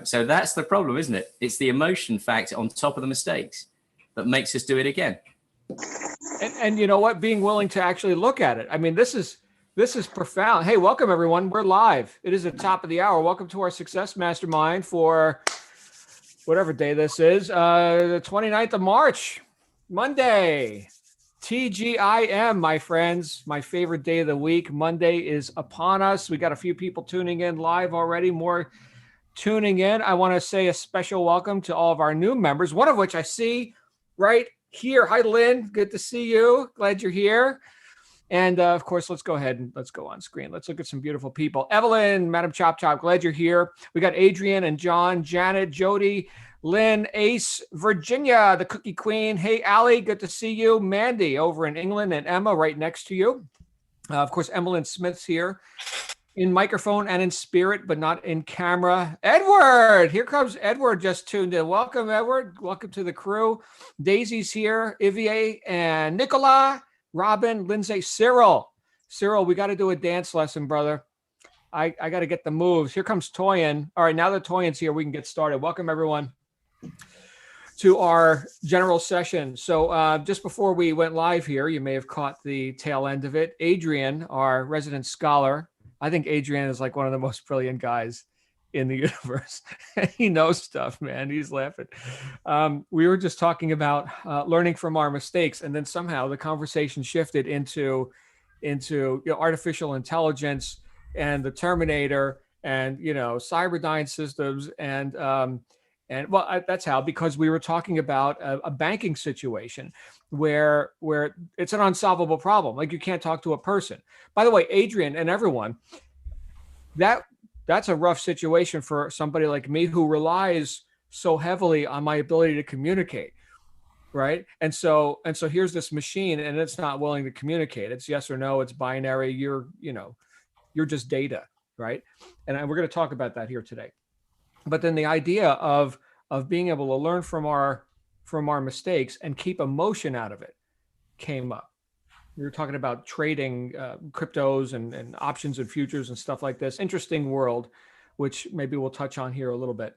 So that's the problem, isn't it? It's the emotion factor on top of the mistakes that makes us do it again. And you know what? Being willing to actually look at it. I mean, this is profound. Hey, welcome everyone. We're live. It is the top of the hour. Welcome to our Success Mastermind for whatever day this is, the 29th of March, Monday. TGIM, my friends, my favorite day of the week. Monday is upon us. We got a few people tuning in live already, more tuning in. I want to say a special welcome to all of our new members, one of which I see right here. Hi, Lynn. Good to see you. Glad you're here. And of course, let's go ahead and let's go on screen. Let's look at some beautiful people. Evelyn, Madam Chop Chop, glad you're here. We got Adrian and John, Janet, Jody, Lynn, Ace, Virginia, the Cookie Queen. Hey, Allie, good to see you. Mandy over in England and Emma right next to you. Of course, Emmeline Smith's here in microphone and in spirit, but not in camera. Edward, here comes Edward, just tuned in. Welcome, Edward. Welcome to the crew. Daisy's here, Ivier and Nicola, Robin, Lindsay, Cyril. Cyril, we got to do a dance lesson, brother. I got to get the moves. Here comes Toyin. All right, now that Toyin's here, we can get started. Welcome, everyone, to our general session. So just before we went live here, you may have caught the tail end of it. Adrian, our resident scholar, I think Adrian is like one of the most brilliant guys in the universe. He knows stuff, man. He's laughing. We were just talking about learning from our mistakes, and then somehow the conversation shifted into artificial intelligence and the Terminator and Cyberdyne systems and that's how, because we were talking about a banking situation where it's an unsolvable problem. Like, you can't talk to a person. By the way, Adrian and everyone, that's a rough situation for somebody like me who relies so heavily on my ability to communicate, right? And so here's this machine, and it's not willing to communicate. It's yes or no. It's binary. You're just data, right? And we're going to talk about that here today. But then the idea of being able to learn from our mistakes and keep emotion out of it came up. We were talking about trading cryptos and options and futures and stuff like this. Interesting world, which maybe we'll touch on here a little bit.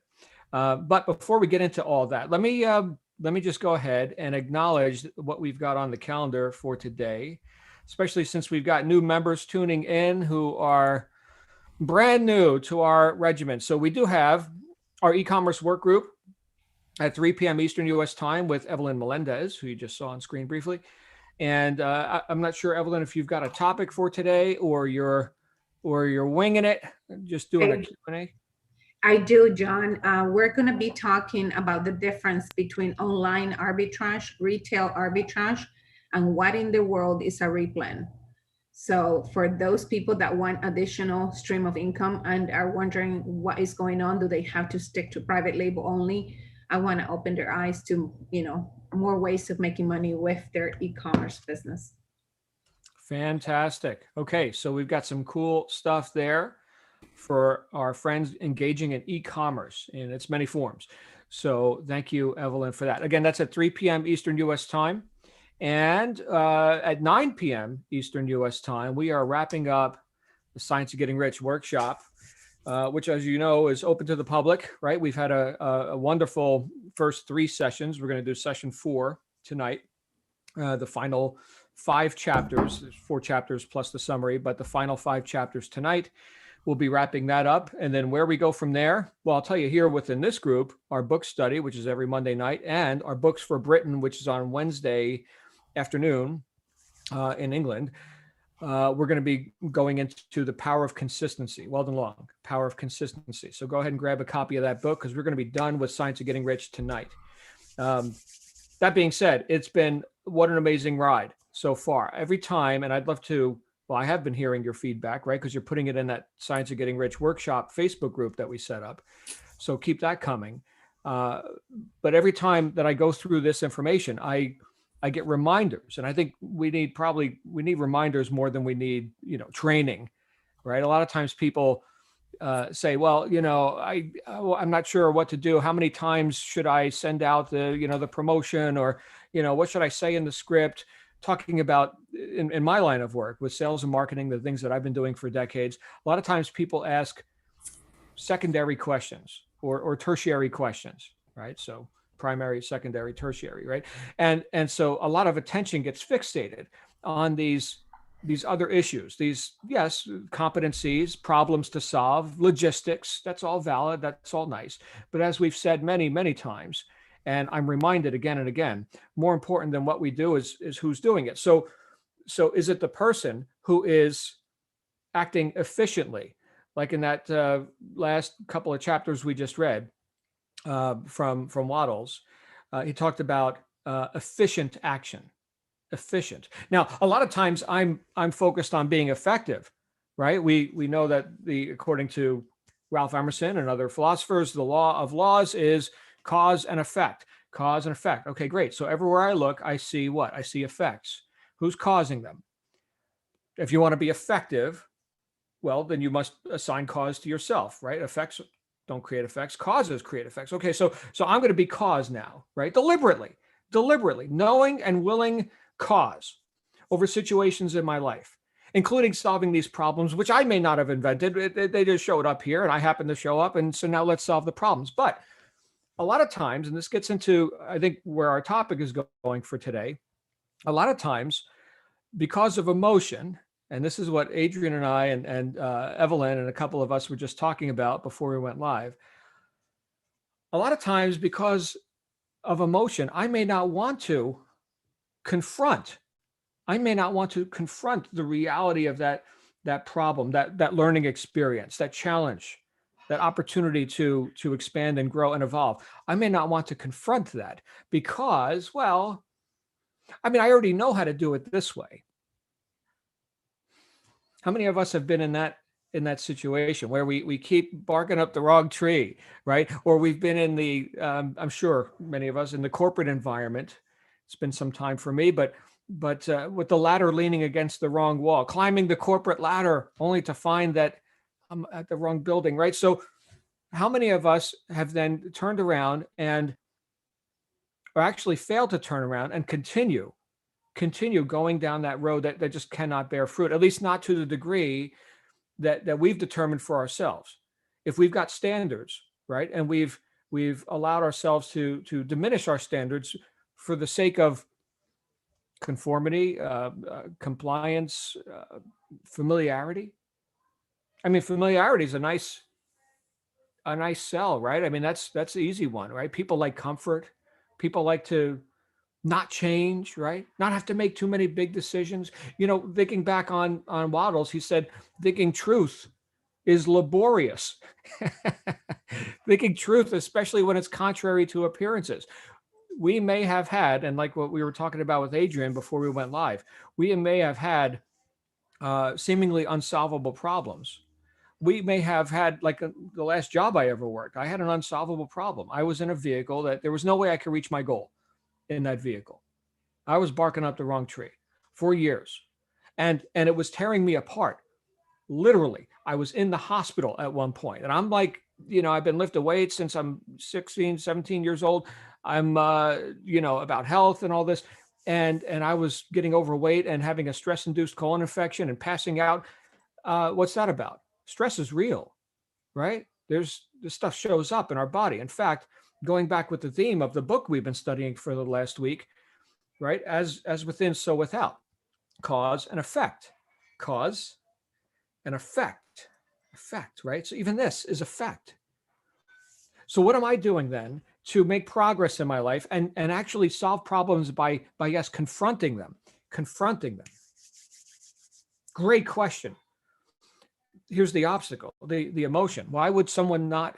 But before we get into all that, let me just go ahead and acknowledge what we've got on the calendar for today, especially since we've got new members tuning in who are brand new to our regiment. So we do have our e-commerce work group at 3 p.m. Eastern U.S. time with Evelyn Melendez, who you just saw on screen briefly. And I'm not sure, Evelyn, if you've got a topic for today or you're winging it, just doing a Q&A. I do, John. We're going to be talking about the difference between online arbitrage, retail arbitrage, and what in the world is a replan. So for those people that want additional stream of income and are wondering what is going on, do they have to stick to private label only? I want to open their eyes to, more ways of making money with their e-commerce business. Fantastic. Okay, so we've got some cool stuff there for our friends engaging in e-commerce in its many forms. So thank you, Evelyn, for that. Again, that's at 3 p.m. Eastern U.S. time. And at 9 p.m. Eastern U.S. time, we are wrapping up the Science of Getting Rich workshop, which, as you know, is open to the public, right? We've had a wonderful first 3 sessions. We're going to do session 4 tonight, the final 5 chapters, 4 chapters plus the summary, but the final 5 chapters tonight. We'll be wrapping that up. And then where we go from there, well, I'll tell you here within this group, our book study, which is every Monday night, and our Books for Britain, which is on Wednesday afternoon in England. We're going to be going into The Power of Consistency. Weldon Long, Power of Consistency. So go ahead and grab a copy of that book because we're going to be done with Science of Getting Rich tonight. That being said, it's been what an amazing ride so far. Every time, and I'd love to, well, I have been hearing your feedback, right? Because you're putting it in that Science of Getting Rich workshop Facebook group that we set up. So keep that coming. But every time that I go through this information, I get reminders, and I think we need reminders more than we need, training, right? A lot of times people say, well, I'm not sure what to do. How many times should I send out the promotion, or, what should I say in the script? Talking about in my line of work with sales and marketing, the things that I've been doing for decades, a lot of times people ask secondary questions, or tertiary questions, right? So primary, secondary, tertiary, right? And so a lot of attention gets fixated on these other issues, these, yes, competencies, problems to solve, logistics, that's all valid, that's all nice. But as we've said many, many times, and I'm reminded again and again, more important than what we do is who's doing it. So is it the person who is acting efficiently, like in that last couple of chapters we just read from Waddles? He talked about efficient action. Efficient. Now, a lot of times I'm focused on being effective, right? We know that according to Ralph Emerson and other philosophers, the law of laws is cause and effect. Cause and effect. Okay, great. So everywhere I look, I see what? I see effects. Who's causing them? If you want to be effective, well, then you must assign cause to yourself, right? Effects don't create effects. Causes create effects. Okay, so I'm going to be cause now, right? Deliberately, knowing and willing cause over situations in my life, including solving these problems, which I may not have invented. They just showed up here and I happen to show up. And so now let's solve the problems. But a lot of times, and this gets into, I think, where our topic is going for today, a lot of times because of emotion, and this is what Adrian and I and Evelyn and a couple of us were just talking about before we went live. A lot of times because of emotion, I may not want to confront the reality of that problem, that learning experience, that challenge, that opportunity to expand and grow and evolve. I may not want to confront that because, well, I mean, I already know how to do it this way. How many of us have been in that situation where we keep barking up the wrong tree, right? Or we've been in the, I'm sure many of us in the corporate environment. It's been some time for me, but with the ladder leaning against the wrong wall, climbing the corporate ladder only to find that I'm at the wrong building, right? So how many of us have then turned around or actually failed to turn around and continue going down that road that just cannot bear fruit, at least not to the degree that we've determined for ourselves? If we've got standards, right, and we've allowed ourselves to diminish our standards for the sake of conformity, compliance, familiarity. I mean, familiarity is a nice sell, right? I mean, that's the easy one, right? People like comfort. People like to not change, right? Not have to make too many big decisions. Thinking back on Waddles, he said, thinking truth is laborious. Thinking truth, especially when it's contrary to appearances. We may have had, and like what we were talking about with Adrian before we went live, we may have had seemingly unsolvable problems. We may have had, like the last job I ever worked, I had an unsolvable problem. I was in a vehicle that there was no way I could reach my goal in that vehicle. I was barking up the wrong tree for years. And it was tearing me apart. Literally, I was in the hospital at one point. And I'm like, I've been lifting weights since I'm 16, 17 years old. I'm, about health and all this. And I was getting overweight and having a stress-induced colon infection and passing out. What's that about? Stress is real, right? This stuff shows up in our body. In fact, going back with the theme of the book we've been studying for the last week, right? As within, so without. Cause and effect. Cause and effect. Effect, right? So even this is effect. So what am I doing then to make progress in my life and actually solve problems by yes, confronting them? Great question. Here's the obstacle, the emotion. Why would someone not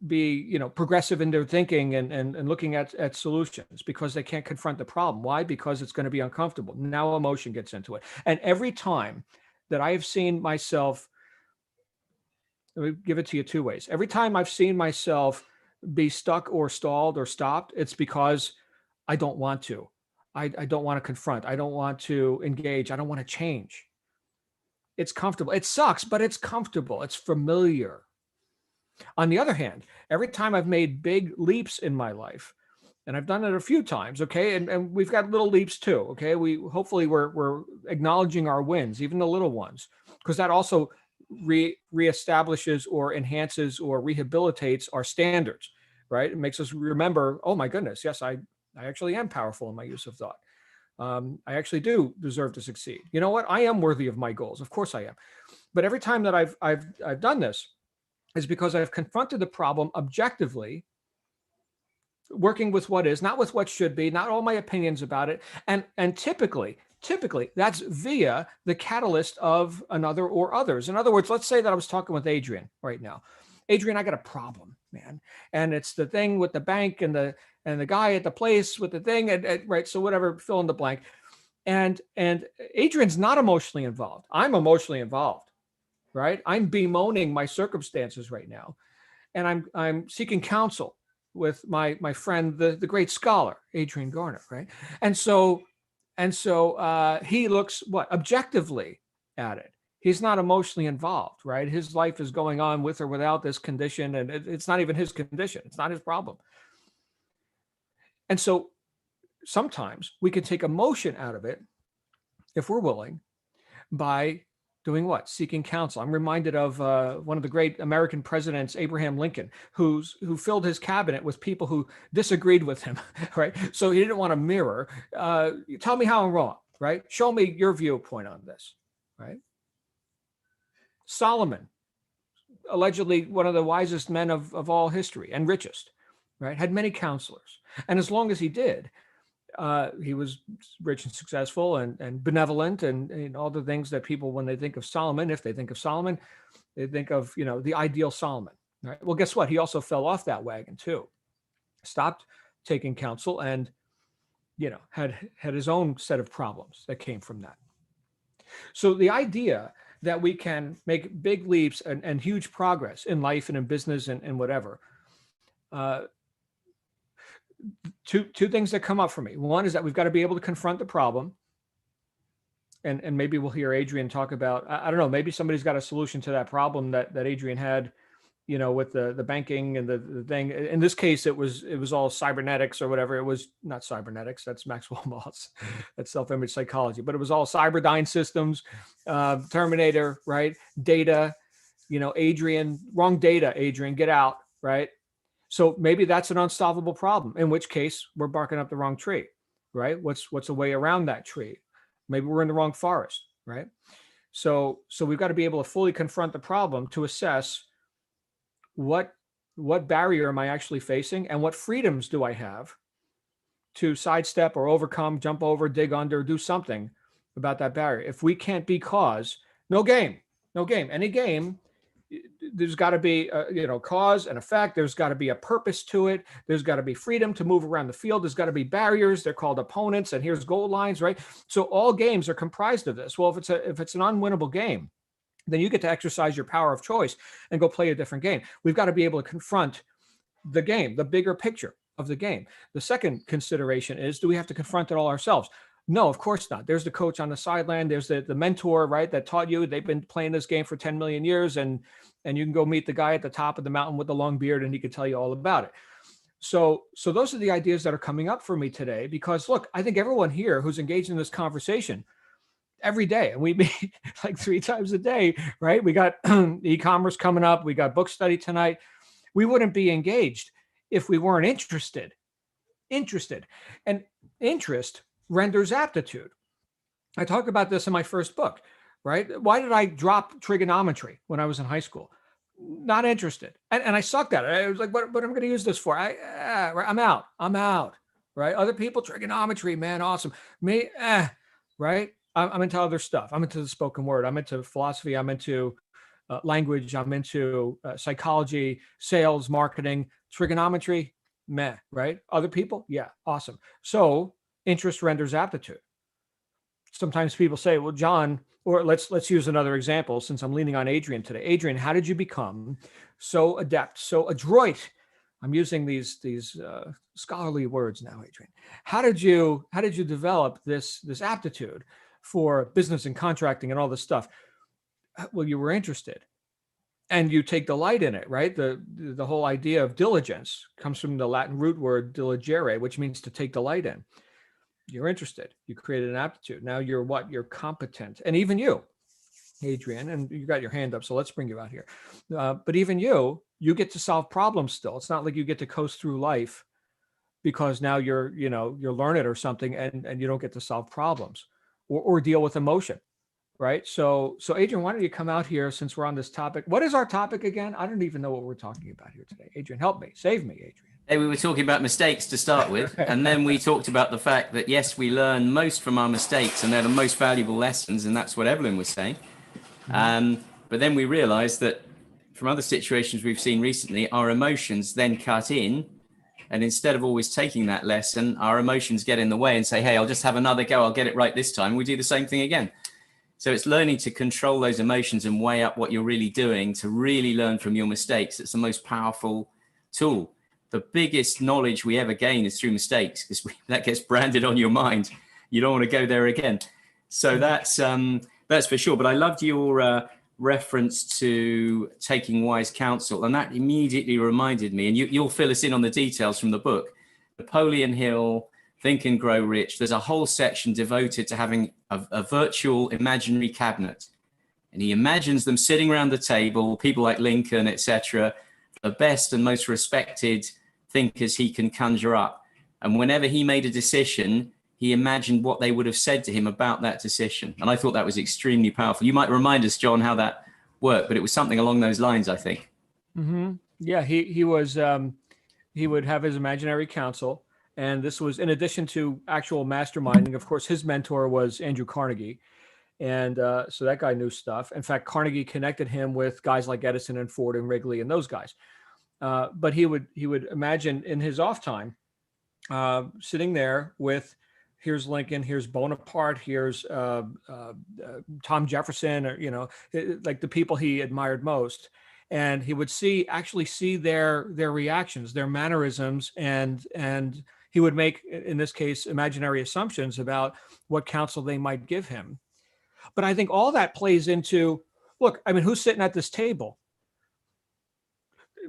be progressive in their thinking and looking at solutions? Because they can't confront the problem. Why? Because it's going to be uncomfortable. Now emotion gets into it. And every time that I have seen myself, let me give it to you two ways. Every time I've seen myself be stuck or stalled or stopped, it's because I don't want to. I don't want to confront. I don't want to engage. I don't want to change. It's comfortable. It sucks, but it's comfortable. It's familiar. On the other hand, every time I've made big leaps in my life, and I've done it a few times, okay, and we've got little leaps too, okay. We're acknowledging our wins, even the little ones, because that also reestablishes or enhances or rehabilitates our standards, right? It makes us remember, oh my goodness, yes, I actually am powerful in my use of thought. I actually do deserve to succeed. You know what? I am worthy of my goals. Of course I am. But every time that I've done this is because I've confronted the problem objectively, working with what is, not with what should be, not all my opinions about it. And typically that's via the catalyst of another or others. In other words, let's say that I was talking with Adrian right now. Adrian, I got a problem, man. And it's the thing with the bank and the guy at the place with the thing, and right? So whatever, fill in the blank. And Adrian's not emotionally involved. I'm emotionally involved, right? I'm bemoaning my circumstances right now. And I'm seeking counsel with my friend, the great scholar, Adrian Garner, right? And so he looks objectively at it. He's not emotionally involved, right? His life is going on with or without this condition, and it's not even his condition. It's not his problem. And so sometimes we can take emotion out of it, if we're willing, by doing what? Seeking counsel. I'm reminded of one of the great American presidents, Abraham Lincoln, who filled his cabinet with people who disagreed with him, right? So he didn't want to mirror. Tell me how I'm wrong, right? Show me your viewpoint on this, right? Solomon, allegedly one of the wisest men of all history and richest, right? Had many counselors. And as long as he did, he was rich and successful and benevolent and all the things that people, when they think of Solomon, if they think of Solomon, they think of, the ideal Solomon, right? Well, guess what? He also fell off that wagon too. Stopped taking counsel and, had his own set of problems that came from that. So the idea that we can make big leaps and huge progress in life and in business and whatever, two things that come up for me. One is that we've got to be able to confront the problem. And maybe we'll hear Adrian talk about, I don't know, maybe somebody's got a solution to that problem that Adrian had, with the banking and the thing. In this case, it was all cybernetics or whatever. It was not cybernetics. That's Maxwell Maltz. That's self-image psychology. But it was all Cyberdyne systems, Terminator, right? Data, Adrian, wrong data, Adrian, get out, right? So maybe that's an unsolvable problem, in which case we're barking up the wrong tree, right? What's a way around that tree? Maybe we're in the wrong forest, right? So we've got to be able to fully confront the problem to assess what barrier am I actually facing and what freedoms do I have to sidestep or overcome, jump over, dig under, do something about that barrier. If we can't be cause, no game. Any game, there's got to be cause and effect. There's got to be a purpose to it. There's got to be freedom to move around the field. There's got to be barriers. They're called opponents, and here's goal lines, right? So all games are comprised of this. Well, if it's an unwinnable game, then you get to exercise your power of choice and go play a different game. We've got to be able to confront the game, the bigger picture of the game. The second consideration is, do we have to confront it all ourselves? No, of course not. There's the coach on the sideline. There's the mentor, right, that taught you. They've been playing this game for 10 million years, and you can go meet the guy at the top of the mountain with the long beard, and he can tell you all about it. So those are the ideas that are coming up for me today, because look, I think everyone here who's engaged in this conversation every day, and we meet like 3 times a day, right? We got e-commerce coming up. We got book study tonight. We wouldn't be engaged if we weren't interested. And interest renders aptitude. I talk about this in my first book, right? Why did I drop trigonometry when I was in high school? Not interested. And I sucked at it. I was like, what am I going to use this for? I'm out, right? Other people, trigonometry, man, awesome. Me, right? I'm into other stuff. I'm into the spoken word. I'm into philosophy. I'm into language. I'm into psychology, sales, marketing, trigonometry, meh, right? Other people, yeah, awesome. So interest renders aptitude. Sometimes people say, well, John, or let's use another example since I'm leaning on Adrian today. Adrian, how did you become so adept, so adroit? I'm using these scholarly words now, Adrian. How did you develop this aptitude for business and contracting and all this stuff? Well, you were interested and you take delight in it, right? The whole idea of diligence comes from the Latin root word diligere, which means to take delight in. You're interested. You created an aptitude. Now you're what? You're competent. And even you, Adrian, and you got your hand up, so let's bring you out here. But even you get to solve problems still. It's not like you get to coast through life because now you're learned or something, and you don't get to solve problems or deal with emotion, right? So Adrian, why don't you come out here since we're on this topic? What is our topic again? I don't even know what we're talking about here today. Adrian, help me, save me, Adrian. Hey, we were talking about mistakes to start with, and then we talked about the fact that, yes, we learn most from our mistakes, and they're the most valuable lessons, and that's what Evelyn was saying. But then we realized that from other situations we've seen recently, our emotions then cut in, and instead of always taking that lesson, our emotions get in the way and say, hey, I'll just have another go, I'll get it right this time. We do the same thing again. So it's learning to control those emotions and weigh up what you're really doing to really learn from your mistakes. It's the most powerful tool. The biggest knowledge we ever gain is through mistakes, because that gets branded on your mind. You don't want to go there again. So that's for sure. But I loved your reference to taking wise counsel, and that immediately reminded me, and you'll fill us in on the details from the book, Napoleon Hill, Think and Grow Rich. There's a whole section devoted to having a virtual imaginary cabinet. And he imagines them sitting around the table, people like Lincoln, etc., the best and most respected thinkers he can conjure up. And whenever he made a decision, he imagined what they would have said to him about that decision. And I thought that was extremely powerful. You might remind us, John, how that worked, but it was something along those lines, I think. Mm-hmm. Yeah, he was, he would have his imaginary counsel. And this was in addition to actual masterminding. Of course, his mentor was Andrew Carnegie. And so that guy knew stuff. In fact, Carnegie connected him with guys like Edison and Ford and Wrigley and those guys. But he would imagine in his off time, sitting there with, here's Lincoln, here's Bonaparte, here's Tom Jefferson, or like the people he admired most, and he would actually see their reactions, their mannerisms, and he would make, in this case, imaginary assumptions about what counsel they might give him. But I think all that plays into, look, I mean, who's sitting at this table?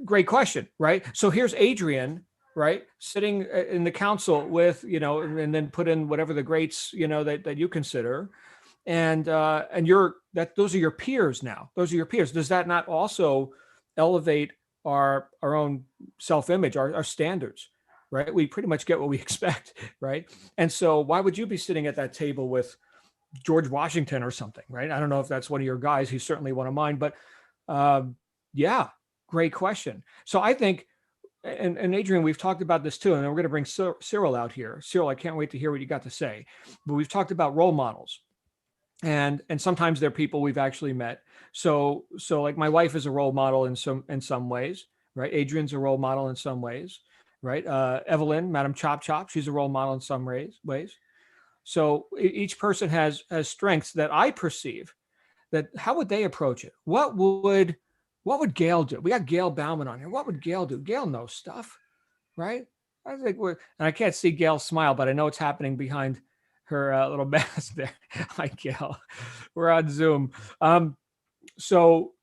Great question, right? So here's Adrian, right, sitting in the council with, and then put in whatever the greats, that you consider, and those are your peers now. Those are your peers. Does that not also elevate our own self-image, our standards, right? We pretty much get what we expect, right? And so why would you be sitting at that table with George Washington or something, right? I don't know if that's one of your guys. He's certainly one of mine, but yeah, great question. So I think, and Adrian, we've talked about this too, and we're going to bring Cyril out here. Cyril, I can't wait to hear what you got to say. But we've talked about role models, and sometimes they're people we've actually met. So like my wife is a role model in some ways, right? Adrian's a role model in some ways, right? Evelyn, Madam Chop Chop, she's a role model in some ways. So each person has strengths that I perceive. That how would they approach it? What would Gail do? We got Gail Bauman on here. What would Gail do? Gail knows stuff, right? I think and I can't see Gail smile, but I know it's happening behind her little mask there. Hi, Gail. We're on Zoom. So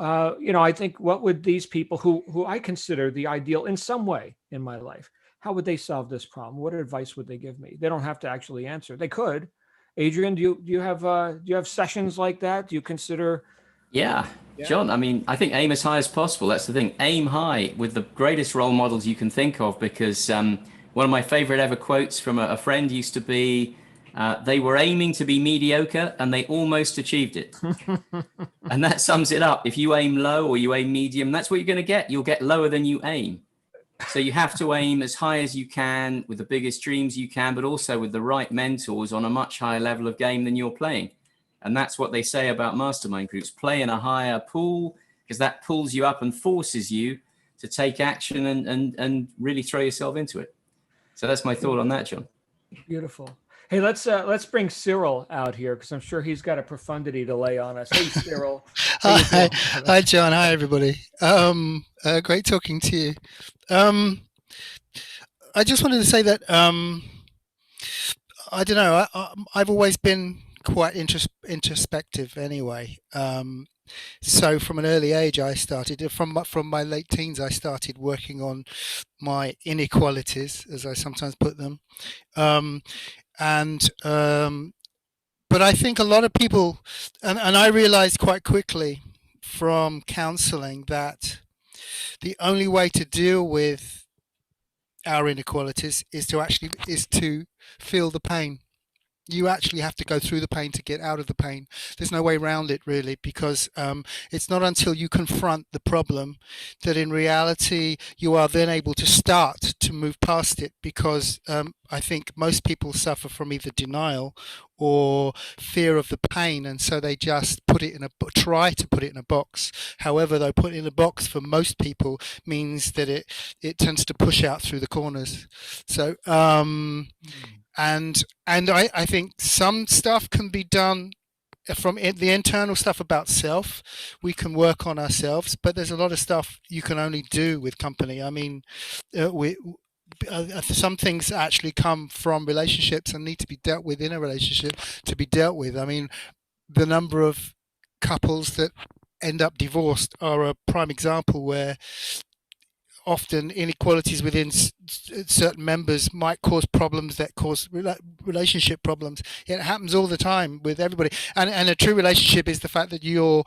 I think what would these people who I consider the ideal in some way in my life, how would they solve this problem? What advice would they give me? They don't have to actually answer. They could. Adrian, do you have sessions like that? Do you consider? Yeah, John, I mean, I think aim as high as possible. That's the thing. Aim high with the greatest role models you can think of, because one of my favorite ever quotes from a friend used to be, they were aiming to be mediocre and they almost achieved it. And that sums it up. If you aim low or you aim medium, that's what you're going to get. You'll get lower than you aim. So you have to aim as high as you can with the biggest dreams you can, but also with the right mentors on a much higher level of game than you're playing. And that's what they say about mastermind groups. Play in a higher pool, because that pulls you up and forces you to take action and really throw yourself into it. So that's my thought on that, John. Beautiful. Hey, let's bring Cyril out here, because I'm sure he's got a profundity to lay on us. Hey, Cyril. Hi, John. Hi, everybody. Great talking to you. I just wanted to say that I don't know. I've always been quite introspective anyway. So from an early age, I started from my late teens. I started working on my inequalities, as I sometimes put them, and but I think a lot of people, and I realized quite quickly from counseling that the only way to deal with our inequalities is to feel the pain. You actually have to go through the pain to get out of the pain. There's no way around it, really, because it's not until you confront the problem that in reality you are then able to start to move past it, because I think most people suffer from either denial or fear of the pain, and so they just try to put it in a box. However, though, put it in a box for most people means that it tends to push out through the corners. So and I think some stuff can be done from the internal stuff about self. We can work on ourselves, but there's a lot of stuff you can only do with company. I mean, some things actually come from relationships and need to be dealt with in a relationship to be dealt with. I mean, the number of couples that end up divorced are a prime example, where often inequalities within certain members might cause problems that cause relationship problems. It happens all the time with everybody. And a true relationship is the fact that you're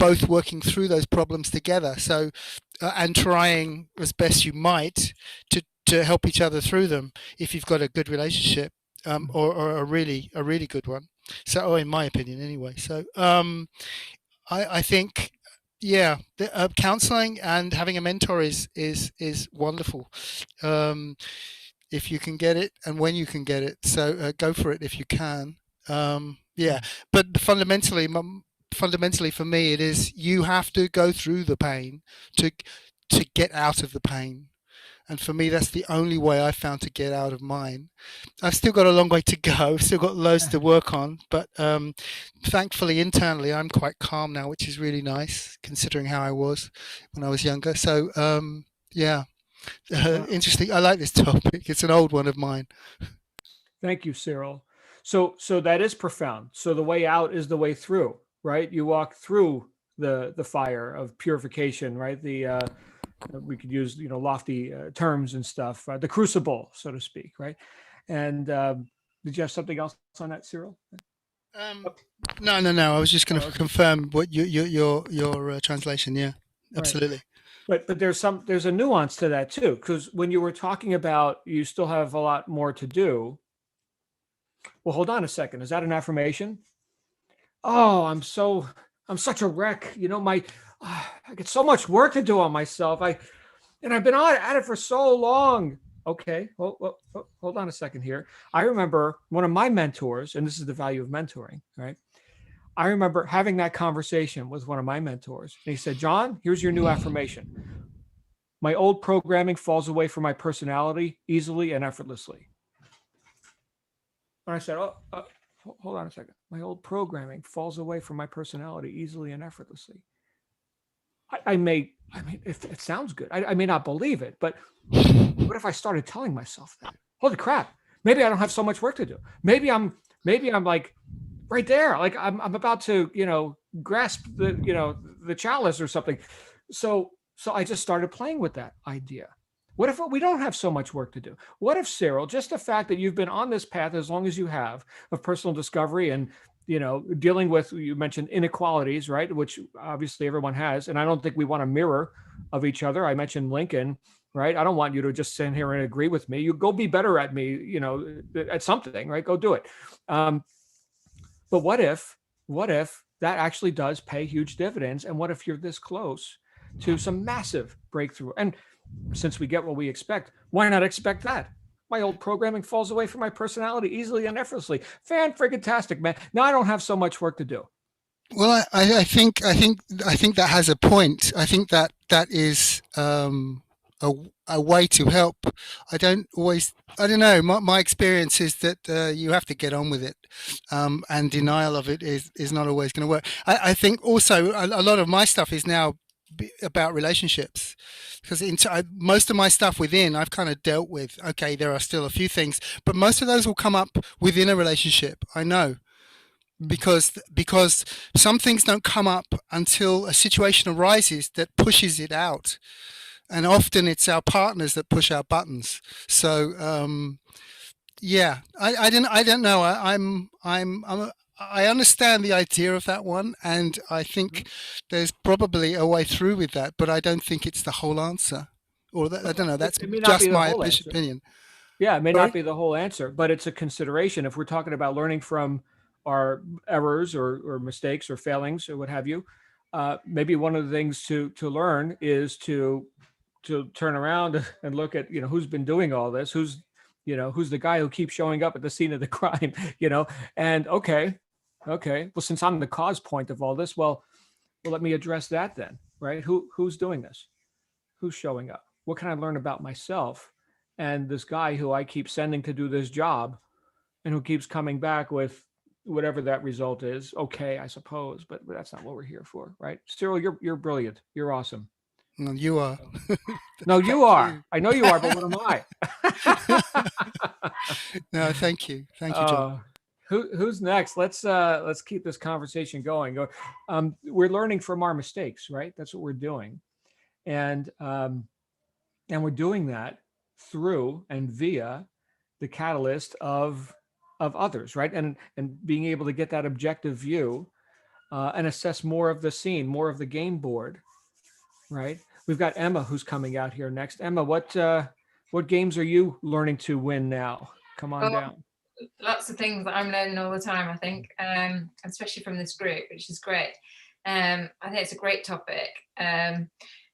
both working through those problems together. So, and trying as best you might to help each other through them, if you've got a good relationship, or a really good one. So, in my opinion, anyway. So, I think, yeah, counseling and having a mentor is wonderful, if you can get it and when you can get it. So go for it if you can. Yeah, but fundamentally for me, it is you have to go through the pain to get out of the pain. And for me, that's the only way I found to get out of mine. I've still got a long way to go. I've still got loads to work on. But thankfully, internally, I'm quite calm now, which is really nice, considering how I was when I was younger. So, yeah, interesting. I like this topic. It's an old one of mine. Thank you, Cyril. So that is profound. So the way out is the way through, right? You walk through the fire of purification, right? We could use lofty terms and stuff, the crucible, so to speak, right? And did you have something else on that, Cyril? No. I was just going to confirm what your translation. Yeah, absolutely. Right. But there's a nuance to that too, because when you were talking about you still have a lot more to do. Well, hold on a second. Is that an affirmation? Oh, I'm such a wreck. I get so much work to do on myself. I've been at it for so long. Okay, well, hold on a second here. I remember one of my mentors, and this is the value of mentoring, right? I remember having that conversation with one of my mentors, and he said, "John, here's your new affirmation. My old programming falls away from my personality easily and effortlessly." And I said, hold on a second. My old programming falls away from my personality easily and effortlessly. I mean, it sounds good. I may not believe it, but what if I started telling myself that? Holy crap! Maybe I don't have so much work to do. Maybe I'm like right there. Like I'm about to, grasp the chalice or something. So I just started playing with that idea. What if we don't have so much work to do? What if, Cyril, just the fact that you've been on this path as long as you have of personal discovery and dealing with, you mentioned inequalities, right? Which obviously everyone has. And I don't think we want a mirror of each other. I mentioned Lincoln, right? I don't want you to just sit here and agree with me. You go be better at me, at something, right? Go do it. But what if that actually does pay huge dividends? And what if you're this close to some massive breakthrough? And since we get what we expect, why not expect that? My old programming falls away from my personality easily and effortlessly. Fan-friggin-tastic, man. Now I don't have so much work to do. Well, I think that has a point. I think that is a way to help. I don't know. My experience is that you have to get on with it, and denial of it is not always going to work. I think also a lot of my stuff is now about relationships, because most of my stuff within I've kind of dealt with. Okay, there are still a few things, but most of those will come up within a relationship. I know, because some things don't come up until a situation arises that pushes it out, and often it's our partners that push our buttons. So yeah, I don't know. I understand the idea of that one, and I think there's probably a way through with that, but I don't think it's the whole answer. Or that, I don't know. That's It may not be just the my whole answer. opinion. Yeah, it may Sorry? not be the whole answer, but it's a consideration. If we're talking about learning from our errors or mistakes or failings or what have you, maybe one of the things to learn is to turn around and look at, who's been doing all this, who's the guy who keeps showing up at the scene of the crime, and okay, well, since I'm the cause point of all this, well, let me address that then, right? Who's doing this? Who's showing up? What can I learn about myself? And this guy who I keep sending to do this job and who keeps coming back with whatever that result is. Okay, I suppose, but that's not what we're here for, right? Cyril, you're brilliant. You're awesome. No, you are. No, you Thank are. you. I know you are, but what am I? No, thank you. Thank you, John. Who's next? Let's keep this conversation going. We're learning from our mistakes, right? That's what we're doing, and we're doing that through and via the catalyst of others, right? And being able to get that objective view and assess more of the scene, more of the game board, right? We've got Emma who's coming out here next. Emma, what games are you learning to win now? Come on down. Lots of things that I'm learning all the time, I think, especially from this group, which is great. I think it's a great topic.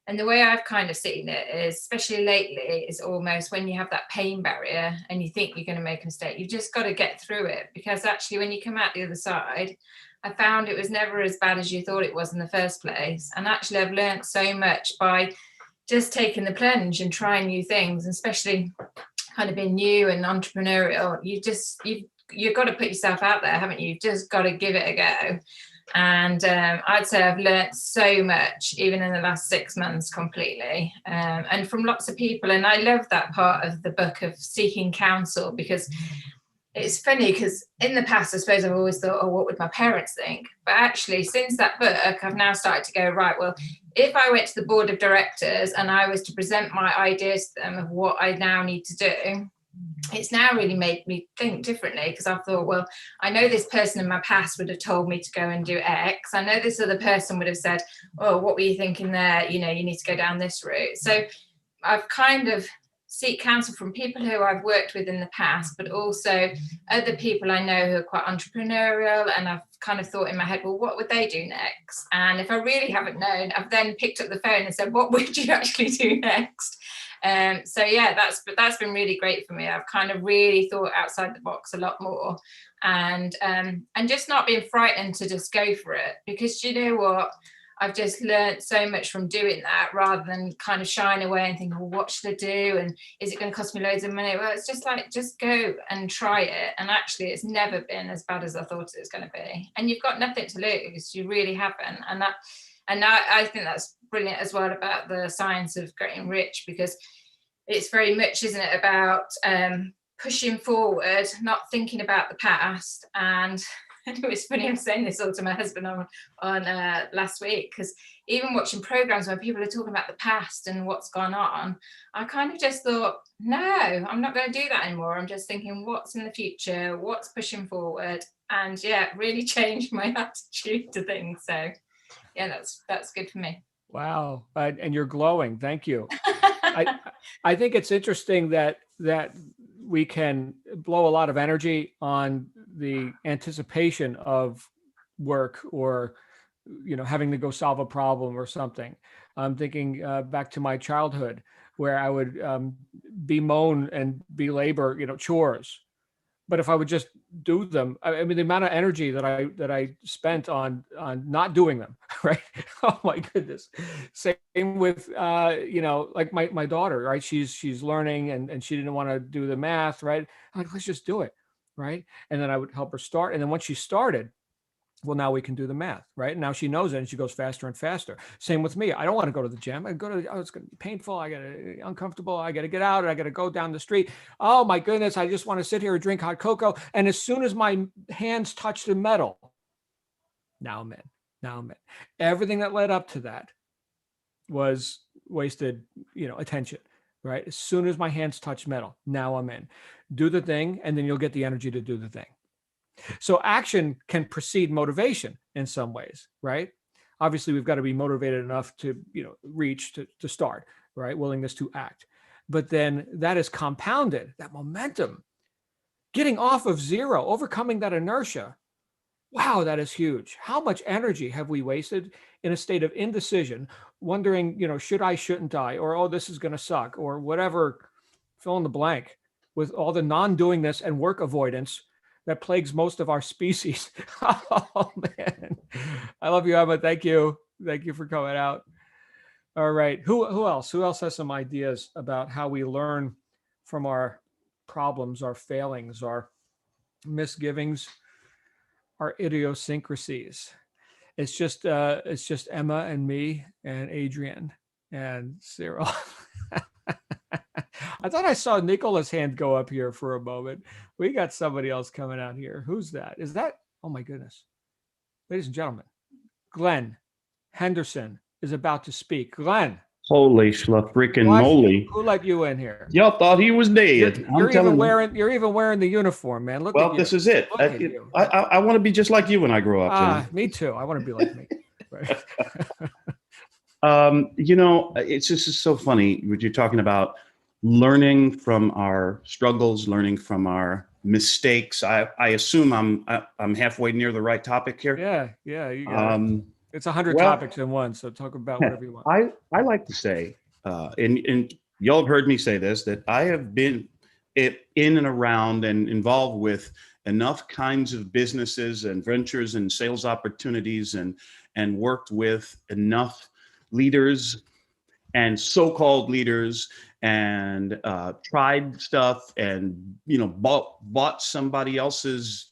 And the way I've kind of seen it is, especially lately, is almost when you have that pain barrier and you think you're going to make a mistake, you've just got to get through it, because actually when you come out the other side, I found it was never as bad as you thought it was in the first place. And actually I've learned so much by just taking the plunge and trying new things, especially kind of being new and entrepreneurial. You've got to put yourself out there, haven't you? You've just got to give it a go. And I'd say I've learned so much, even in the last 6 months, completely, and from lots of people. And I love that part of the book of seeking counsel, because it's funny, because in the past, I suppose I've always thought, oh, what would my parents think? But actually, since that book, I've now started to go, right, well, if I went to the board of directors and I was to present my ideas to them of what I now need to do, it's now really made me think differently, because I've thought, well, I know this person in my past would have told me to go and do X. I know this other person would have said, oh, what were you thinking there? You need to go down this route. So I've kind of seek counsel from people who I've worked with in the past, but also other people I know who are quite entrepreneurial, and I've kind of thought in my head, well, what would they do next? And if I really haven't known, I've then picked up the phone and said, what would you actually do next? So yeah, that's been really great for me. I've kind of really thought outside the box a lot more, and just not being frightened to just go for it, because you know what? I've just learned so much from doing that, rather than kind of shying away and thinking, well, what should I do? And is it going to cost me loads of money? Well, it's just like, just go and try it. And actually, it's never been as bad as I thought it was going to be. And you've got nothing to lose. You really haven't. And I think that's brilliant as well about the science of getting rich, because it's very much, isn't it, about pushing forward, not thinking about the past. And it was funny, I was saying this all to my husband on last week, because even watching programs where people are talking about the past and what's gone on, I kind of just thought, no, I'm not going to do that anymore. I'm just thinking, what's in the future, what's pushing forward, and yeah, really changed my attitude to things. So yeah, that's good for me. Wow, and you're glowing. Thank you. I think it's interesting that we can blow a lot of energy on the anticipation of work, or having to go solve a problem or something. I'm thinking back to my childhood, where I would bemoan and belabor chores, but if I would just do them, I mean, the amount of energy that I spent on not doing them, right? Oh my goodness. Same with like my daughter, right? She's learning and she didn't want to do the math, right? I'm like, let's just do it, right? And then I would help her start, and then once she started, well, now we can do the math, right? Now she knows it, and she goes faster and faster. Same with me. I don't want to go to the gym. I go to, it's going to be painful. I got to uncomfortable. I got to get out. I got to go down the street. Oh my goodness. I just want to sit here and drink hot cocoa. And as soon as my hands touch the metal, now I'm in. Everything that led up to that was wasted, attention, right? As soon as my hands touch metal, now I'm in. Do the thing, and then you'll get the energy to do the thing. So action can precede motivation in some ways, right? Obviously, we've got to be motivated enough to, reach to start, right? Willingness to act. But then that is compounded, that momentum, getting off of zero, overcoming that inertia. Wow, that is huge. How much energy have we wasted in a state of indecision, wondering, should I, shouldn't I, or, oh, this is going to suck, or whatever, fill in the blank, with all the non-doingness and work avoidance that plagues most of our species. Oh, man. I love you, Emma. Thank you. Thank you for coming out. All right. Who else? Who else has some ideas about how we learn from our problems, our failings, our misgivings, our idiosyncrasies? It's just Emma and me and Adrian and Cyril. I thought I saw Nicola's hand go up here for a moment. We got somebody else coming out here. Who's that? Is that? Oh my goodness. Ladies and gentlemen, Glenn Henderson is about to speak. Glenn. Holy freaking moly. Who let you in here? Y'all thought he was dead. You're even wearing the uniform, man. Look at you. Well, this is it. I want to be just like you when I grow up. Me too. I want to be like me. Right. It's just so funny what you're talking about, learning from our struggles, learning from our mistakes. I assume I'm halfway near the right topic here. Yeah. You got it. It's 100 topics in one, so talk about whatever you want. I like to say, and y'all have heard me say this, that I have been in and around and involved with enough kinds of businesses and ventures and sales opportunities and worked with enough leaders and so-called leaders and tried stuff and bought somebody else's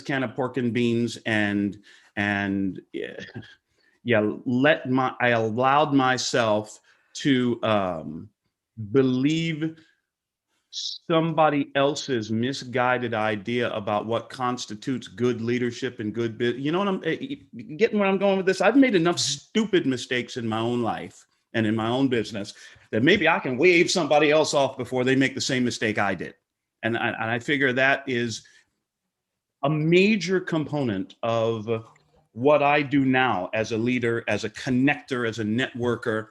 can of pork and beans and I allowed myself to believe somebody else's misguided idea about what constitutes good leadership and good business. You know what I'm getting where I'm going with this? I've made enough stupid mistakes in my own life and in my own business that maybe I can wave somebody else off before they make the same mistake I did. And I figure that is a major component of what I do now as a leader, as a connector, as a networker.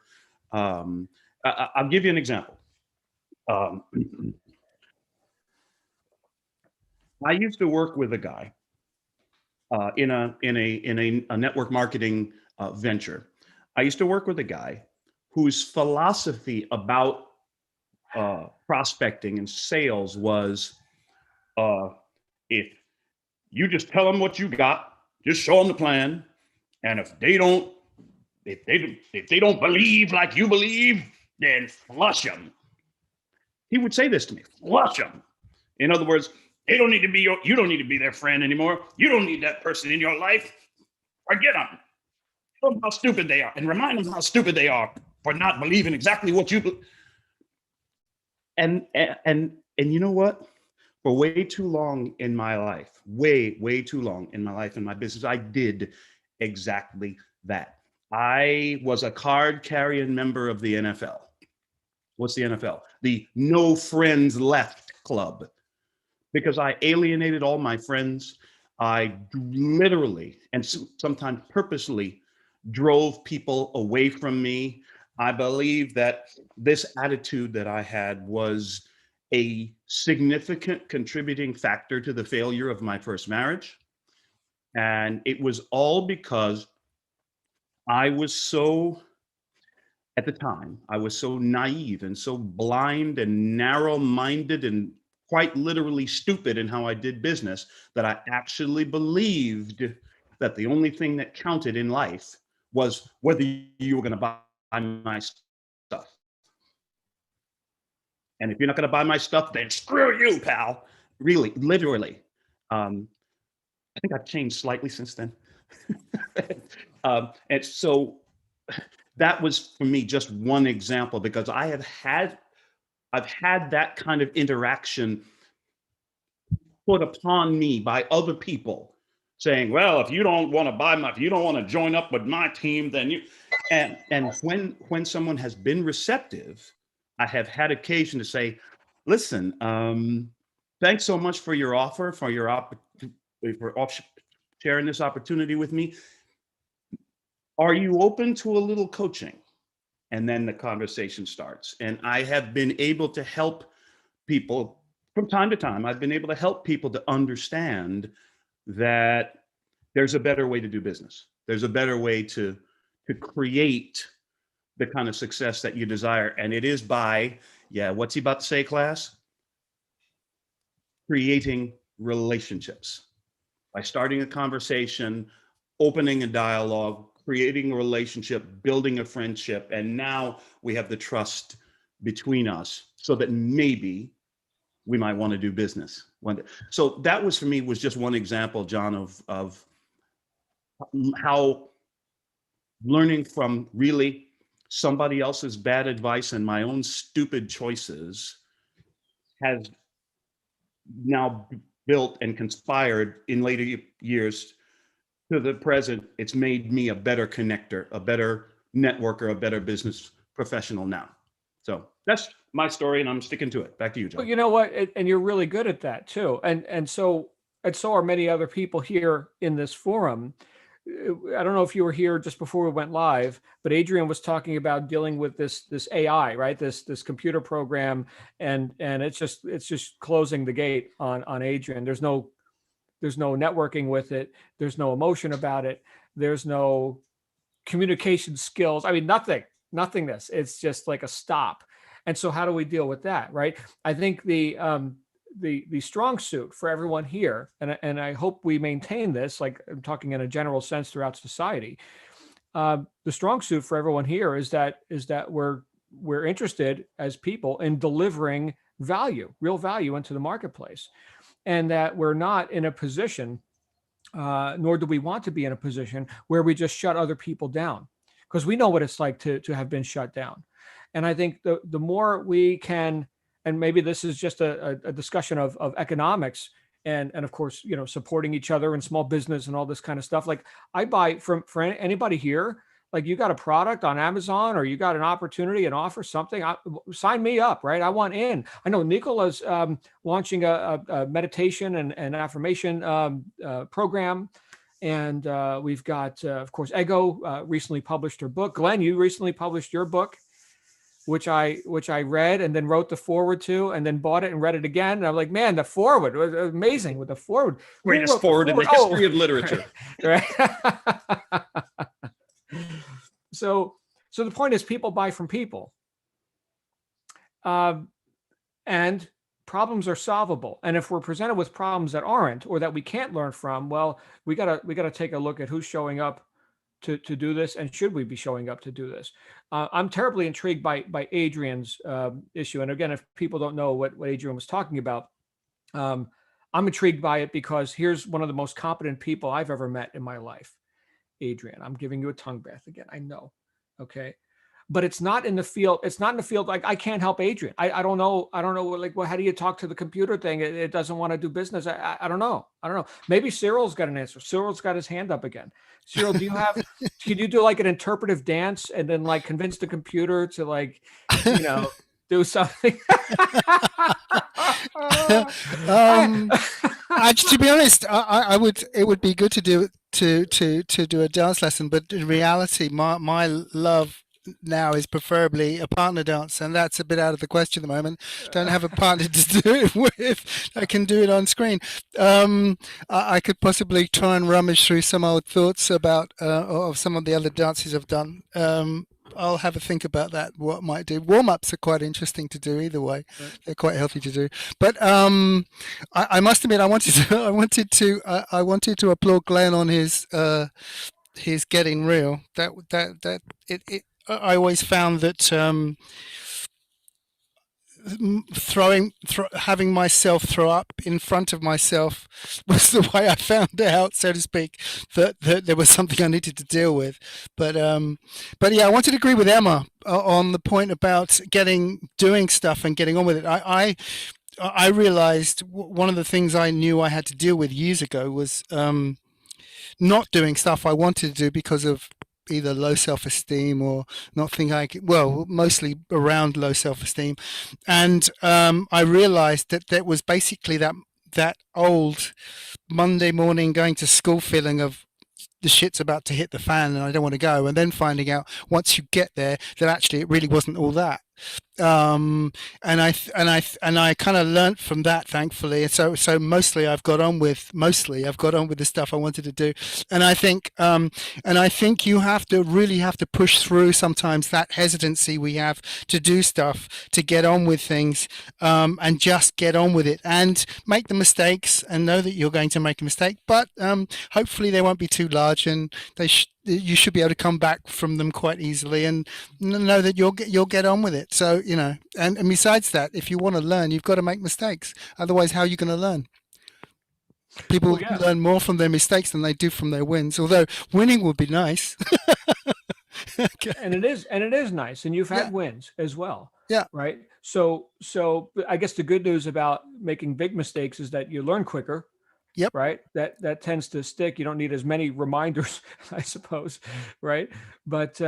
I'll give you an example. I used to work with a guy in a network marketing venture. I used to work with a guy whose philosophy about prospecting and sales was, if you just tell them what you got, just show them the plan, and if they don't believe like you believe, then flush them. He would say this to me: flush them. In other words, you don't need to be their friend anymore. You don't need that person in your life. Forget them. Tell them how stupid they are, and remind them how stupid they are for not believing exactly what you believe. And you know what? For way too long in my life, way too long in my life and my business, I did exactly that. I was a card-carrying member of the NFL. What's the NFL? The No Friends Left Club. Because I alienated all my friends. I literally, and sometimes purposely, drove people away from me. I believe that this attitude that I had was a significant contributing factor to the failure of my first marriage. And it was all because I was so, at the time, I was so naive and so blind and narrow-minded and quite literally stupid in how I did business, that I actually believed that the only thing that counted in life was whether you were going to buy my stuff. And if you're not going to buy my stuff, then screw you, pal. Really, literally. I think I've changed slightly since then. And so that was, for me, just one example, because I've had that kind of interaction put upon me by other people saying, well, if you don't want to join up with my team, then you, and when someone has been receptive, I have had occasion to say, listen, thanks so much for your offer, for sharing this opportunity with me. Are you open to a little coaching? And then the conversation starts. And I have been able to help people from time to time. I've been able to help people to understand that there's a better way to do business. There's a better way to create the kind of success that you desire. And it is by, what's he about to say, class? Creating relationships. By starting a conversation, opening a dialogue, creating a relationship, building a friendship, and now we have the trust between us so that maybe we might want to do business one day. So that was, for me, was just one example, John, of how learning from really somebody else's bad advice and my own stupid choices has now built and conspired in later years to the present. It's made me a better connector, a better networker, a better business professional now. So that's my story, and I'm sticking to it. Back to you, John. Well, you know what? And you're really good at that too. And so are many other people here in this forum. I don't know if you were here just before we went live, but Adrian was talking about dealing with this AI, right? This computer program, and it's just closing the gate on Adrian. There's no networking with it. There's no emotion about it. There's no communication skills. I mean, nothingness. It's just like a stop. And so how do we deal with that, right? I think the strong suit for everyone here, and I hope we maintain this, like I'm talking in a general sense throughout society. The strong suit for everyone here is that we're interested as people in delivering value, real value into the marketplace, and that we're not in a position, nor do we want to be in a position where we just shut other people down, because we know what it's like to have been shut down. And I think the more we can, and maybe this is just a discussion of economics and of course, supporting each other in small business and all this kind of stuff. Like I buy for anybody here, like you got a product on Amazon or you got an opportunity and offer something, sign me up, right? I want in. I know Nicola's launching a meditation and affirmation program. And we've got, of course, Ego recently published her book. Glenn, you recently published your book, which I read and then wrote the foreword to, and then bought it and read it again. And I'm like, man, the foreword was amazing with the foreword. Greatest foreword in the history of literature. Right. So the point is, people buy from people, and problems are solvable. And if we're presented with problems that aren't, or that we can't learn from, well, we gotta take a look at who's showing up to do this, and should we be showing up to do this? I'm terribly intrigued by Adrian's issue. And again, if people don't know what Adrian was talking about, I'm intrigued by it because here's one of the most competent people I've ever met in my life. Adrian, I'm giving you a tongue bath again. I know. Okay. But it's not in the field. It's not in the field. Like I can't help Adrian. I don't know. Like, well, how do you talk to the computer thing? It doesn't want to do business. I don't know. Maybe Cyril's got an answer. Cyril's got his hand up again. Cyril, can you do like an interpretive dance and then like convince the computer to like, do something? To be honest, I would. It would be good to do a dance lesson, but in reality, my love now is preferably a partner dance, and that's a bit out of the question at the moment. Don't have a partner to do it with. I can do it on screen. I could possibly try and rummage through some old thoughts about of some of the other dances I've done. I'll have a think about that. What I might do. Warm-ups are quite interesting to do either way. They're quite healthy to do. But I must admit, I wanted to applaud Glenn on his getting real. I always found that having myself throw up in front of myself was the way I found out, so to speak, that there was something I needed to deal with. But yeah, I wanted to agree with Emma on the point about doing stuff and getting on with it. I realized one of the things I knew I had to deal with years ago was not doing stuff I wanted to do because of either low self-esteem or not think I could, well, mostly around low self-esteem. And I realized that was basically that old Monday morning going to school feeling of the shit's about to hit the fan and I don't want to go. And then finding out once you get there that actually it really wasn't all that. And I kind of learnt from that, thankfully. And so mostly I've got on with the stuff I wanted to do. And I think you really have to push through sometimes that hesitancy we have to do stuff, to get on with things, and just get on with it and make the mistakes and know that you're going to make a mistake, but hopefully they won't be too large, and you should be able to come back from them quite easily and know that you'll get on with it. So, and besides that, if you want to learn, you've got to make mistakes. Otherwise, how are you going to learn? People learn more from their mistakes than they do from their wins, although winning would be nice. Okay. And it is nice. And you've had wins as well. Yeah. Right. So I guess the good news about making big mistakes is that you learn quicker. Yep. Right. That tends to stick. You don't need as many reminders, I suppose. Right. But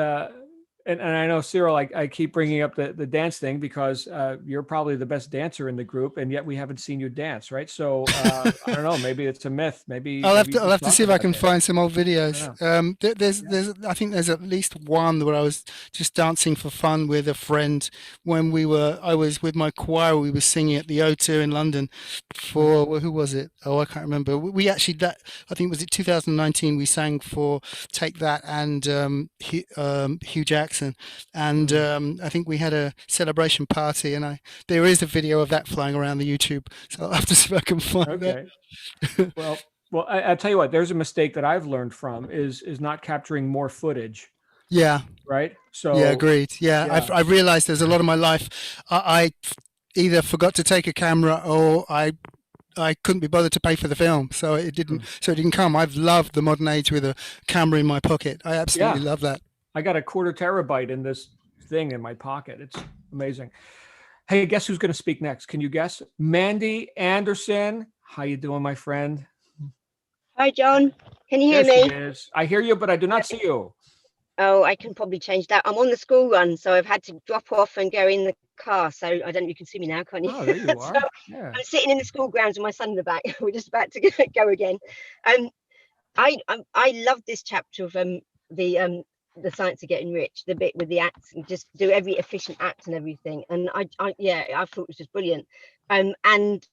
and I know, Cyril, I keep bringing up the dance thing because you're probably the best dancer in the group, and yet we haven't seen you dance, right? So I don't know. Maybe it's a myth. Maybe I'll have to see if I can find some old videos. Yeah. I think there's at least one where I was just dancing for fun with a friend when I was with my choir. We were singing at the O2 in London for who was it? Oh, I can't remember. We actually I think was it 2019. We sang for Take That and Hugh Jackson. And I think we had a celebration party, and there is a video of that flying around the YouTube, so I'll have to see if I can find that. Well, I tell you what, there's a mistake that I've learned from is not capturing more footage. Yeah. Right. So yeah, agreed. Yeah. I've realized there's a lot of my life I either forgot to take a camera or I couldn't be bothered to pay for the film, so it didn't come. I've loved the modern age with a camera in my pocket. I absolutely love that. I got a 1/4 terabyte in this thing in my pocket. It's amazing. Hey, guess who's going to speak next? Can you guess? Mandy Anderson. How you doing, my friend? Hi, John. Can you hear me? Yes, I hear you, but I do not see you. Oh, I can probably change that. I'm on the school run, so I've had to drop off and go in the car. So I don't know, you can see me now, can't you? Oh, there you are. So yeah. I'm sitting in the school grounds with my son in the back. We're just about to go again. I love this chapter of the science of getting rich, the bit with the acts, and just do every efficient act and everything. And I thought it was just brilliant. And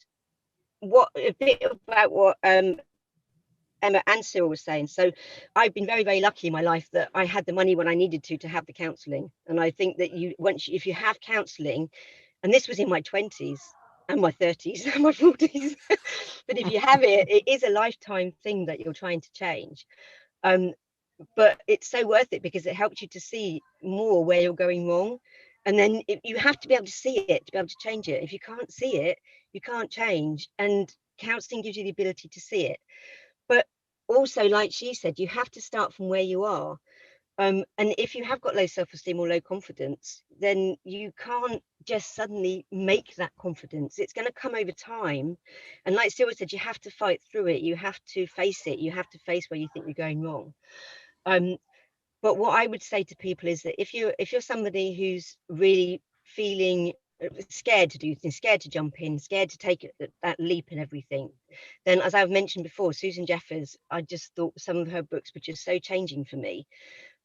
what a bit about what Emma and Cyril was saying. So I've been very, very lucky in my life that I had the money when I needed to have the counselling. And I think that if you have counselling, and this was in my 20s and my 30s and my 40s, but if you have it, it is a lifetime thing that you're trying to change. But it's so worth it because it helps you to see more where you're going wrong. And then you have to be able to see it to be able to change it. If you can't see it, you can't change. And counselling gives you the ability to see it. But also, like she said, you have to start from where you are. And if you have got low self-esteem or low confidence, then you can't just suddenly make that confidence. It's going to come over time. And like Cyril said, you have to fight through it. You have to face it. You have to face where you think you're going wrong. But what I would say to people is that if you're somebody who's really feeling scared to do things, scared to jump in, scared to take that leap and everything, then as I've mentioned before, Susan Jeffers, I just thought some of her books were just so changing for me.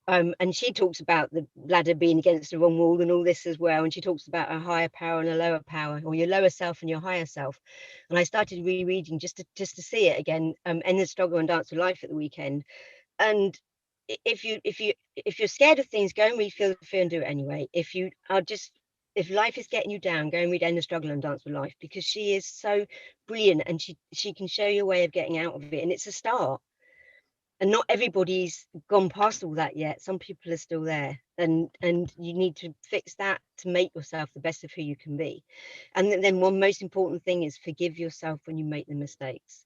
And she talks about the ladder being against the wrong wall and all this as well. And she talks about a higher power and a lower power, or your lower self and your higher self. And I started rereading just to see it again, End the Struggle and Dance with Life at the weekend. And if you're scared of things, go and read Feel the Fear and do it anyway. If life is getting you down, go and read End the Struggle and Dance with Life, because she is so brilliant and she can show you a way of getting out of it. And it's a start. And not everybody's gone past all that yet. Some people are still there, and you need to fix that to make yourself the best of who you can be. And then one most important thing is forgive yourself when you make the mistakes,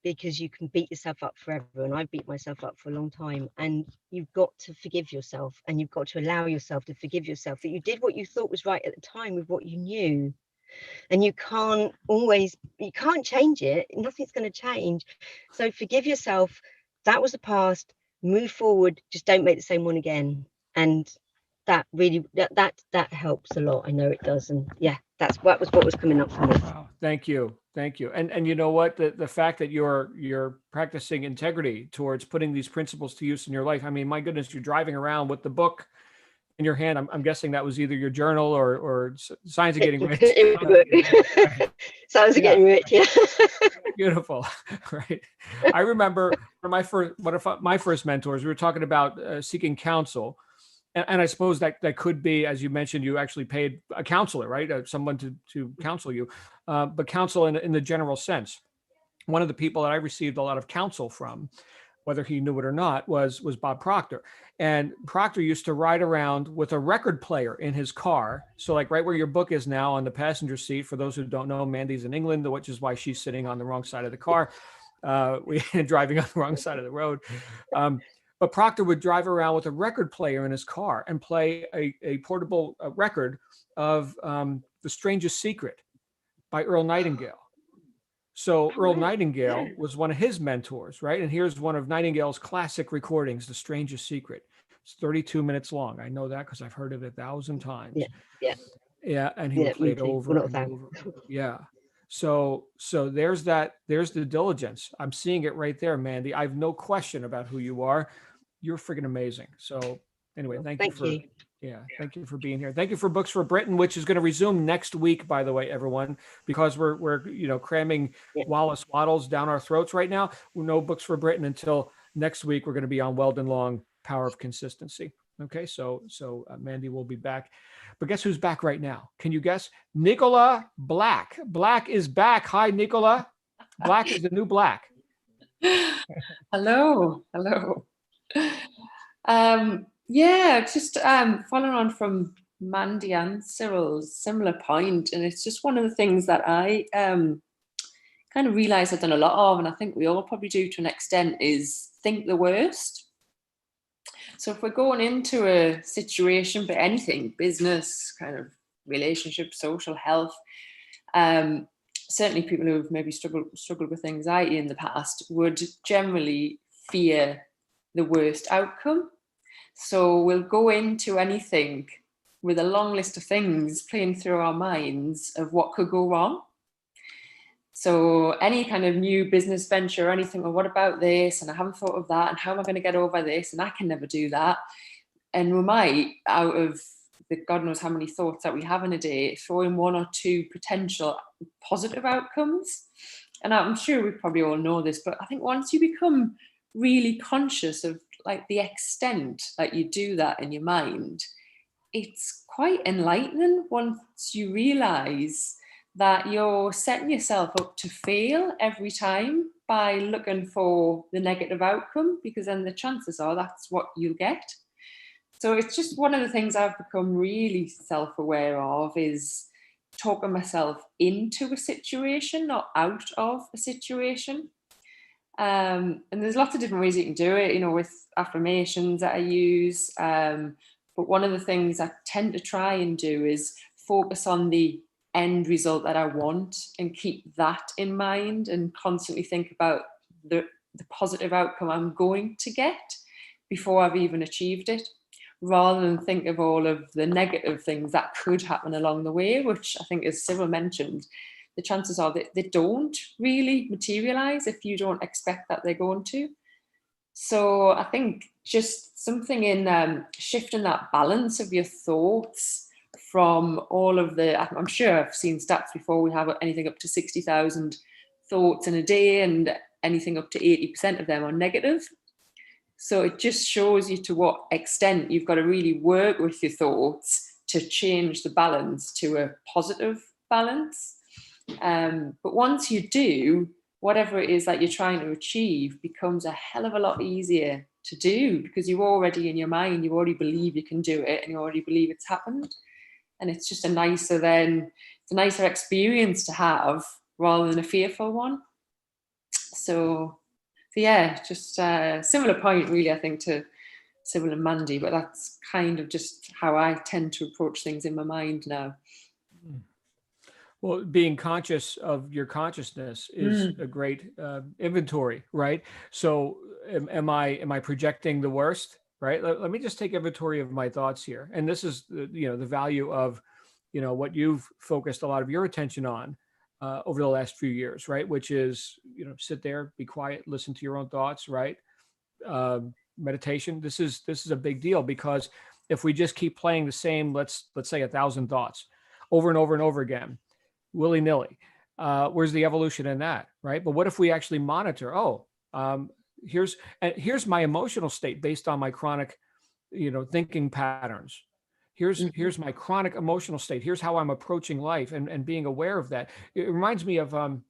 because you can beat yourself up forever. And I've beat myself up for a long time. And you've got to forgive yourself, and you've got to allow yourself to forgive yourself that you did what you thought was right at the time with what you knew. And you can't change it. Nothing's going to change. So forgive yourself. That was the past. move forward, just don't make the same one again. And that really that helps a lot. I know it does. And yeah, that was what was coming up for me. Wow, thank you. And you know what, the fact that you're practicing integrity towards putting these principles to use in your life. I mean, my goodness, you're driving around with the book in your hand. I'm guessing that was either your journal or Signs of Getting Rich. Signs of Getting Rich, yeah. Beautiful. Right. I remember one of my first mentors, we were talking about seeking counsel. And I suppose that could be, as you mentioned, you actually paid a counselor, right? Someone to counsel you, but counsel in the general sense. One of the people that I received a lot of counsel from, whether he knew it or not, was Bob Proctor. And Proctor used to ride around with a record player in his car. So like right where your book is now, on the passenger seat, for those who don't know, Mandy's in England, which is why she's sitting on the wrong side of the car. We're driving on the wrong side of the road. But Proctor would drive around with a record player in his car and play a portable record of The Strangest Secret by Earl Nightingale. So Earl Nightingale was one of his mentors, right? And here's one of Nightingale's classic recordings, The Strangest Secret. It's 32 minutes long. I know that because I've heard it 1,000 times. Yeah, and he would play it over and over. Yeah. So there's the diligence. I'm seeing it right there, Mandy. I have no question about who you are. You're freaking amazing. So anyway, thank you. Thank you for being here. Thank you for Books for Britain, which is going to resume next week, by the way, everyone, because we're cramming Wallace Waddles down our throats right now. No Books for Britain until next week. We're going to be on Weldon Long, Power of Consistency. Okay, so Mandy will be back. But guess who's back right now? Can you guess? Nicola Black. Black is back. Hi, Nicola. Black is the new black. Hello. Just following on from Mandy and Cyril's similar point, and it's just one of the things that I kind of realised I've done a lot of, and I think we all probably do to an extent, is think the worst. So if we're going into a situation, but anything, business, kind of relationship, social health, certainly people who have maybe struggled with anxiety in the past would generally fear the worst outcome. So we'll go into anything with a long list of things playing through our minds of what could go wrong. So any kind of new business venture or anything, well, what about this? And I haven't thought of that. And how am I going to get over this? And I can never do that. And we might, out of the God knows how many thoughts that we have in a day, throw in one or two potential positive outcomes. And I'm sure we probably all know this, but I think once you become really conscious of like the extent that you do that in your mind, it's quite enlightening once you realize that you're setting yourself up to fail every time by looking for the negative outcome, because then the chances are that's what you'll get. So it's just one of the things I've become really self-aware of, is talking myself into a situation, not out of a situation. And there's lots of different ways you can do it, with affirmations that I use. But one of the things I tend to try and do is focus on the end result that I want and keep that in mind, and constantly think about the positive outcome I'm going to get before I've even achieved it, rather than think of all of the negative things that could happen along the way, which I think, as Cyril mentioned, the chances are that they don't really materialize if you don't expect that they're going to. So I think just something in shifting that balance of your thoughts from all of I'm sure I've seen stats before, we have anything up to 60,000 thoughts in a day, and anything up to 80% of them are negative. So it just shows you to what extent you've got to really work with your thoughts to change the balance to a positive balance. But once you do, whatever it is that you're trying to achieve becomes a hell of a lot easier to do, because you already, in your mind, you already believe you can do it, and you already believe it's happened. And it's just a nicer experience to have rather than a fearful one. So yeah, just a similar point really, I think, to Cyril and Mandy, but that's kind of just how I tend to approach things in my mind now. Well, being conscious of your consciousness is a great inventory, right? So am I projecting the worst, right? Let me just take inventory of my thoughts here. And this is, the value of, what you've focused a lot of your attention on over the last few years, right? Which is, sit there, be quiet, listen to your own thoughts, right? Meditation. This is a big deal, because if we just keep playing the same, let's say 1,000 thoughts over and over and over again, willy-nilly, where's the evolution in that, right? But what if we actually monitor? Here's my emotional state based on my chronic, thinking patterns. Here's my chronic emotional state. Here's how I'm approaching life, and being aware of that. It reminds me of, well,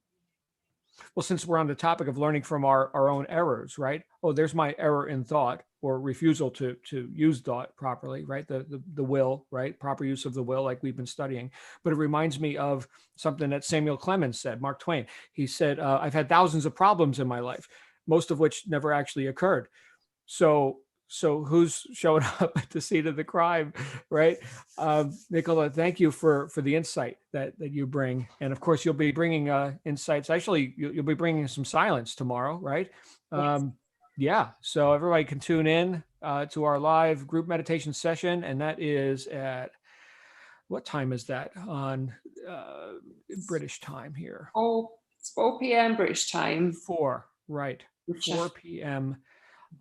since we're on the topic of learning from our own errors, right? Oh, there's my error in thought, or refusal to use thought properly, right? The will, right? Proper use of the will, like we've been studying. But it reminds me of something that Samuel Clemens said, Mark Twain. He said, I've had thousands of problems in my life, most of which never actually occurred. So who's showing up at the scene of the crime, right? Nicola, thank you for the insight that you bring. And of course, you'll be bringing insights. Actually, you'll be bringing some silence tomorrow, right? Yes. Yeah, so everybody can tune in to our live group meditation session. And that is at, what time is that on British time here? Oh, it's 4 p.m. British time. 4, right. 4 p.m.,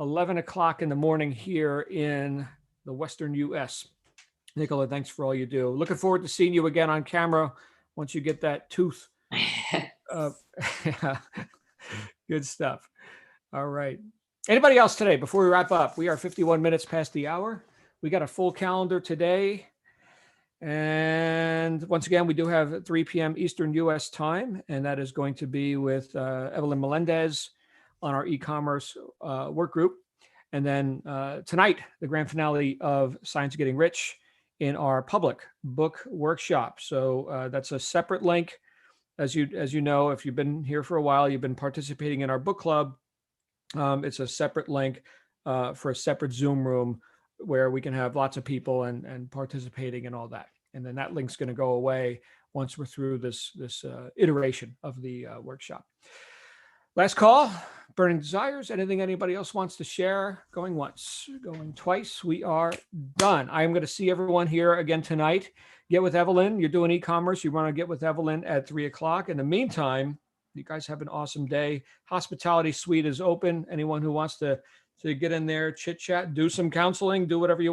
11 o'clock in the morning here in the Western U.S. Nicola, thanks for all you do. Looking forward to seeing you again on camera once you get that tooth. Good stuff. All right. Anybody else today before we wrap up? We are 51 minutes past the hour. We got a full calendar today. And once again, we do have 3 p.m. Eastern U.S. time, and that is going to be with Evelyn Melendez on our e-commerce work group. And then tonight, the grand finale of Science Getting Rich in our public book workshop. So that's a separate link. As you know, if you've been here for a while, you've been participating in our book club. It's a separate link for a separate Zoom room where we can have lots of people and participating and all that. And then that link's going to go away once we're through this iteration of the workshop. Last call, burning desires. Anything anybody else wants to share? Going once, going twice. We are done. I'm going to see everyone here again tonight. Get with Evelyn. You're doing e-commerce. You want to get with Evelyn at 3 o'clock. In the meantime, you guys have an awesome day. Hospitality suite is open. Anyone who wants to get in there, chit chat, do some counseling, do whatever you